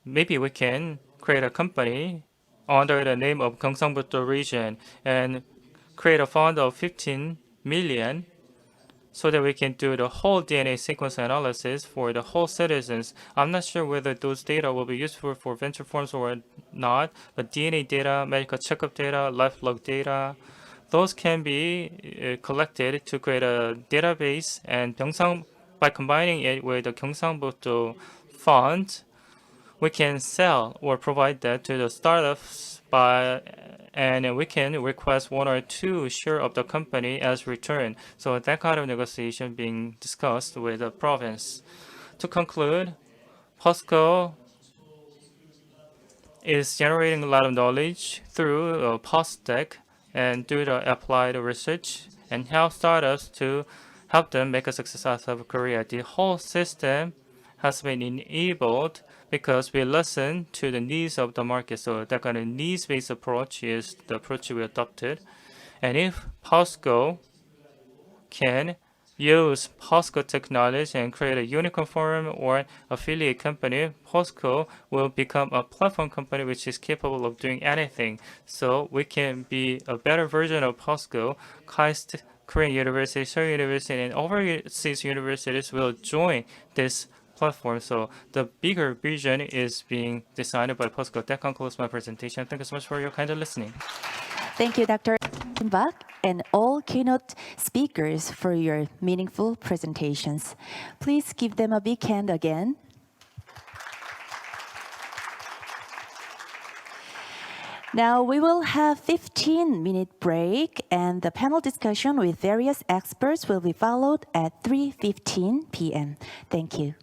maybe we can create a company under the name of Gyeongsangbuk-do region and create a fund of 15 million so that we can do the whole DNA sequence analysis for the whole citizens. I'm not sure whether those data will be useful for venture firms or not, but DNA data, medical checkup data, life log data, those can be collected to create a database, and by combining it with the Gyeongsangbuk-do fund, we can sell or provide that to the startups and we can request 1 or 2 share of the company as return. So that kind of negotiation being discussed with the province. To conclude, POSCO is generating a lot of knowledge through POSTEC and do the applied research and help startups to help them make a success out of Korea. The whole system has been enabled because we listen to the needs of the market. So that kind of needs-based approach is the approach we adopted. And if POSCO can use POSCO technology and create a unicorn firm or affiliate company, POSCO will become a platform company which is capable of doing anything. So we can be a better version of POSCO. KAIST, Korean University, Seoul University, and overseas universities will join this platform. So the bigger vision is being designed by POSCO. That concludes my presentation. Thank you so much for your kind of listening. Thank you, Dr. Bak, and all keynote speakers for your meaningful presentations. Please give them a big hand again. Now we will have 15-minute break, and the panel discussion with various experts will be followed at 3:15 p.m. Thank you.